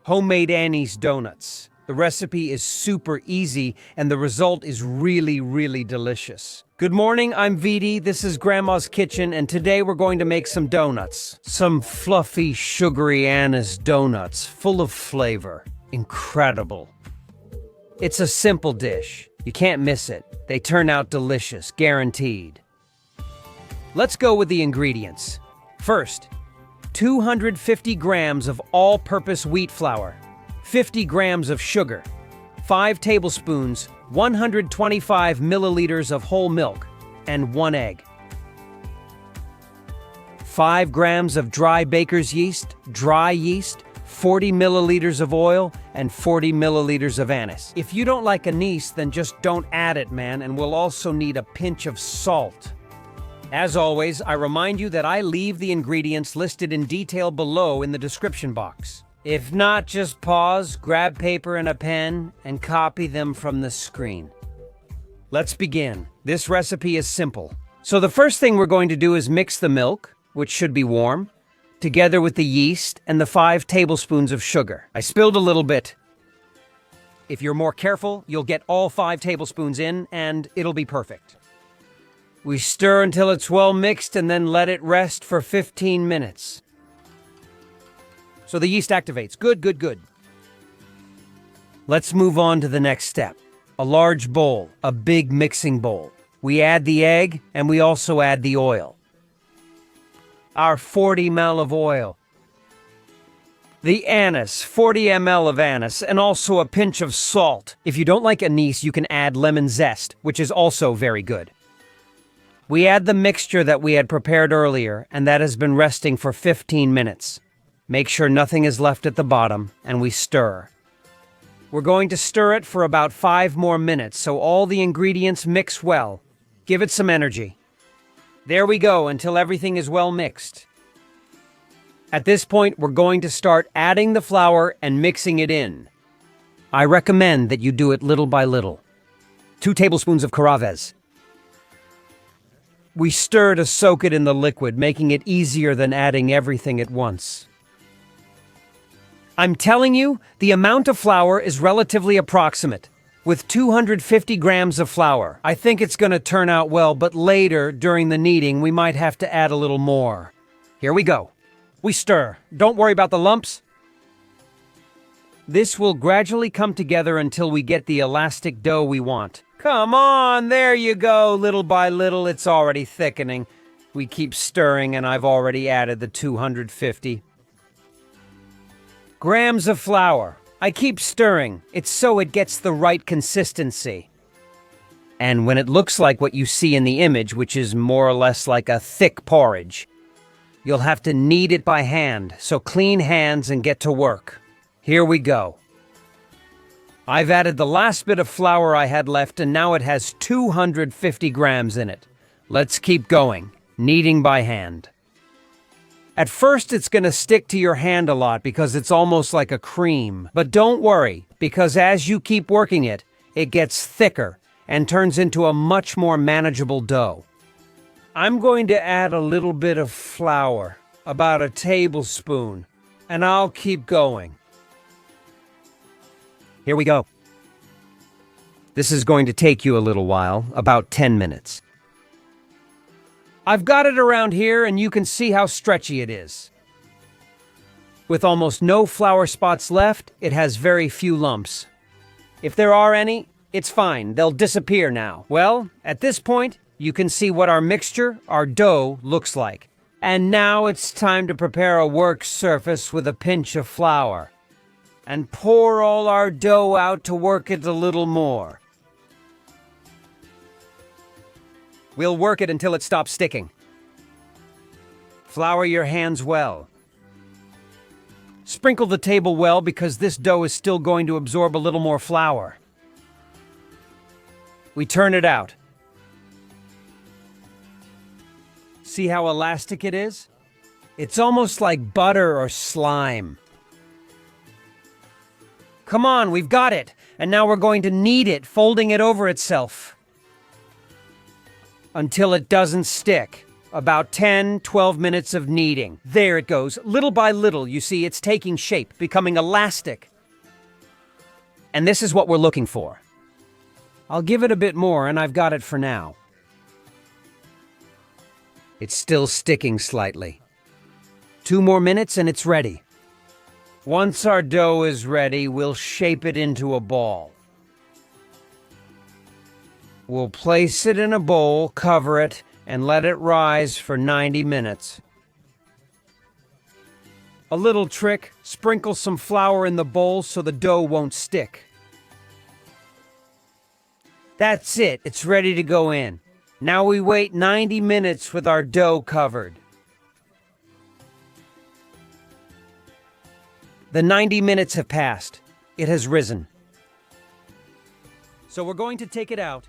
Homemade Anise donuts. The recipe is super easy and the result is really delicious. Good morning, I'm Vidi. This is Grandma's Kitchen and today we're going to make some donuts. Some fluffy, sugary anise donuts full of flavor. Incredible. It's a simple dish. You can't miss it. They turn out delicious, guaranteed. Let's go with the ingredients. First, 250 grams of all-purpose wheat flour, 50 grams of sugar, 5 tablespoons, 125 milliliters of whole milk, and 1 egg. 5 grams of dry baker's yeast, 40 milliliters of oil, and 40 milliliters of anise. If you don't like anise, then just don't add it, man, and we'll also need a pinch of salt. As always, I remind you that I leave the ingredients listed in detail below in the description box. If not, just pause, grab paper and a pen, and copy them from the screen. Let's begin. This recipe is simple. So the first thing we're going to do is mix the milk, which should be warm, together with the yeast and the 5 tablespoons of sugar. I spilled a little bit. If you're more careful, you'll get all 5 tablespoons in, and it'll be perfect. We stir until it's well mixed and then let it rest for 15 minutes. So the yeast activates. Good. Let's move on to the next step. A large bowl, a big mixing bowl. We add the egg and we also add the oil. Our 40 ml of oil. The anise, 40 ml of anise, and also a pinch of salt. If you don't like anise, you can add lemon zest, which is also very good. We add the mixture that we had prepared earlier, and that has been resting for 15 minutes. Make sure nothing is left at the bottom, and we stir. We're going to stir it for about 5 more minutes so all the ingredients mix well. Give it some energy. There we go, until everything is well mixed. At this point, we're going to start adding the flour and mixing it in. I recommend that you do it little by little. 2 tablespoons of Karaves. We stir to soak it in the liquid, making it easier than adding everything at once. I'm telling you, the amount of flour is relatively approximate. With 250 grams of flour, I think it's going to turn out well, but later, during the kneading, we might have to add a little more. Here we go. We stir. Don't worry about the lumps. This will gradually come together until we get the elastic dough we want. Come on, there you go. Little by little, it's already thickening. We keep stirring, and I've already added the 250 grams of flour. I keep stirring. It's so it gets the right consistency. And when it looks like what you see in the image, which is more or less like a thick porridge, you'll have to knead it by hand, so clean hands and get to work. Here we go. I've added the last bit of flour I had left, and now it has 250 grams in it. Let's keep going, kneading by hand. At first, it's going to stick to your hand a lot because it's almost like a cream. But don't worry, because as you keep working it, it gets thicker and turns into a much more manageable dough. I'm going to add a little bit of flour, about a tablespoon, and I'll keep going. Here we go. This is going to take you a little while, about 10 minutes. I've got it around here and you can see how stretchy it is. With almost no flour spots left, it has very few lumps. If there are any, it's fine, they'll disappear now. Well, at this point, you can see what our mixture, our dough, looks like. And now it's time to prepare a work surface with a pinch of flour. And pour all our dough out to work it a little more. We'll work it until it stops sticking. Flour your hands well. Sprinkle the table well because this dough is still going to absorb a little more flour. We turn it out. See how elastic it is? It's almost like butter or slime. Come on, we've got it. And now we're going to knead it, folding it over itself until it doesn't stick. About 10, 12 minutes of kneading. There it goes. Little by little, you see, it's taking shape, becoming elastic. And this is what we're looking for. I'll give it a bit more, and I've got it for now. It's still sticking slightly. 2 more minutes and it's ready. Once our dough is ready, we'll shape it into a ball. We'll place it in a bowl, cover it, and let it rise for 90 minutes. A little trick, sprinkle some flour in the bowl so the dough won't stick. That's it, it's ready to go in. Now we wait 90 minutes with our dough covered. The 90 minutes have passed. It has risen. So we're going to take it out.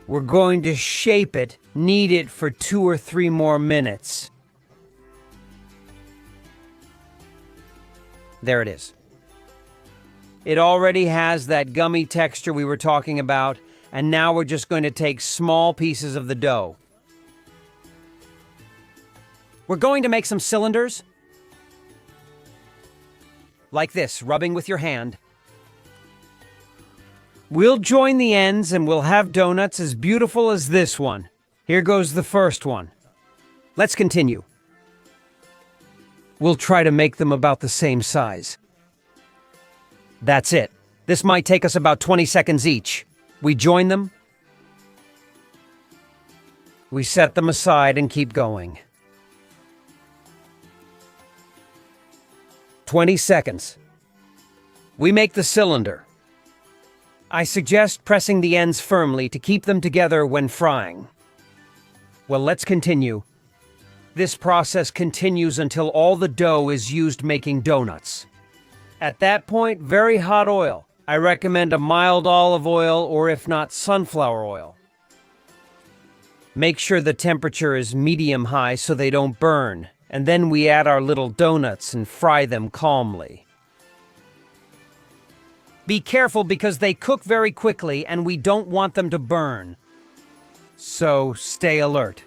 We're going to shape it, knead it for 2 or 3 more minutes. There it is. It already has that gummy texture we were talking about, and now we're just going to take small pieces of the dough. We're going to make some cylinders. Like this, rubbing with your hand. We'll join the ends and we'll have donuts as beautiful as this one. Here goes the first one. Let's continue. We'll try to make them about the same size. That's it. This might take us about 20 seconds each. We join them. We set them aside and keep going. 20 seconds. We make the cylinder. I suggest pressing the ends firmly to keep them together when frying. Well, let's continue. This process continues until all the dough is used making donuts. At that point, very hot oil. I recommend a mild olive oil or if not, sunflower oil. Make sure the temperature is medium-high so they don't burn, and then we add our little donuts and fry them calmly. Be careful because they cook very quickly and we don't want them to burn. So stay alert.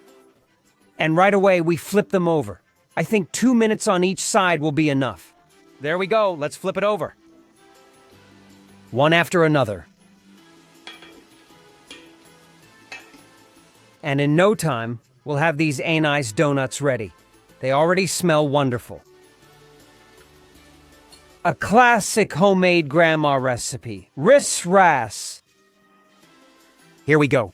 And right away we flip them over. I think 2 minutes on each side will be enough. There we go, let's flip it over. One after another. And in no time, we'll have these Anise donuts ready. They already smell wonderful. A classic homemade grandma recipe. Riss-rass. Here we go.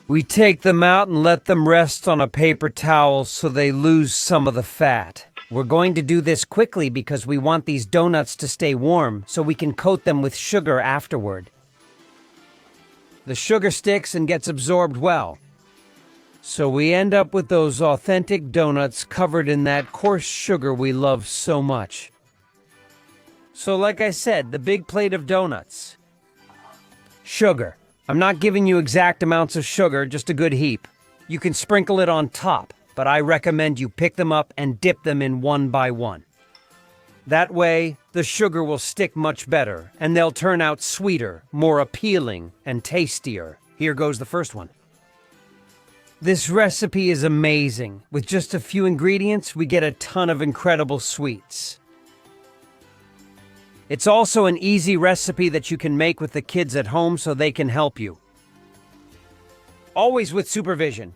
We take them out and let them rest on a paper towel so they lose some of the fat. We're going to do this quickly because we want these donuts to stay warm so we can coat them with sugar afterward. The sugar sticks and gets absorbed well. So we end up with those authentic donuts covered in that coarse sugar we love so much. So like I said, the big plate of donuts. Sugar. I'm not giving you exact amounts of sugar, just a good heap. You can sprinkle it on top, but I recommend you pick them up and dip them in one by one. That way, the sugar will stick much better, and they'll turn out sweeter, more appealing, and tastier. Here goes the first one. This recipe is amazing. With just a few ingredients, we get a ton of incredible sweets. It's also an easy recipe that you can make with the kids at home so they can help you. Always with supervision.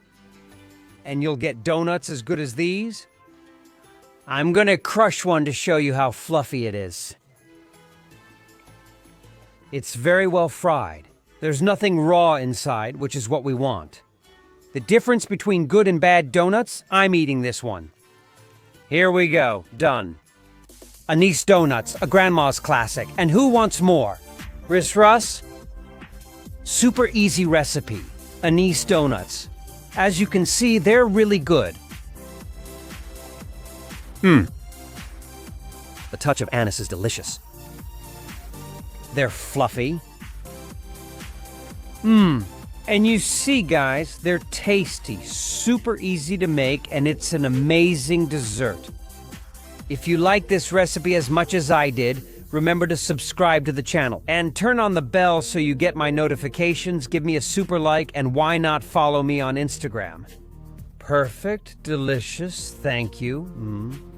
And you'll get donuts as good as these. I'm gonna crush one to show you how fluffy it is. It's very well fried. There's nothing raw inside, which is what we want. The difference between good and bad donuts, I'm eating this one. Here we go, done. Anise donuts, a grandma's classic. And who wants more? Riss-rass? Super easy recipe. Anise donuts. As you can see, they're really good. The touch of anise is delicious. They're fluffy. And you see, guys, they're tasty, super easy to make, and it's an amazing dessert. If you like this recipe as much as I did, Remember to subscribe to the channel and turn on the bell so you get my notifications. Give me a super like, and why not follow me on Instagram? Perfect, delicious, thank you.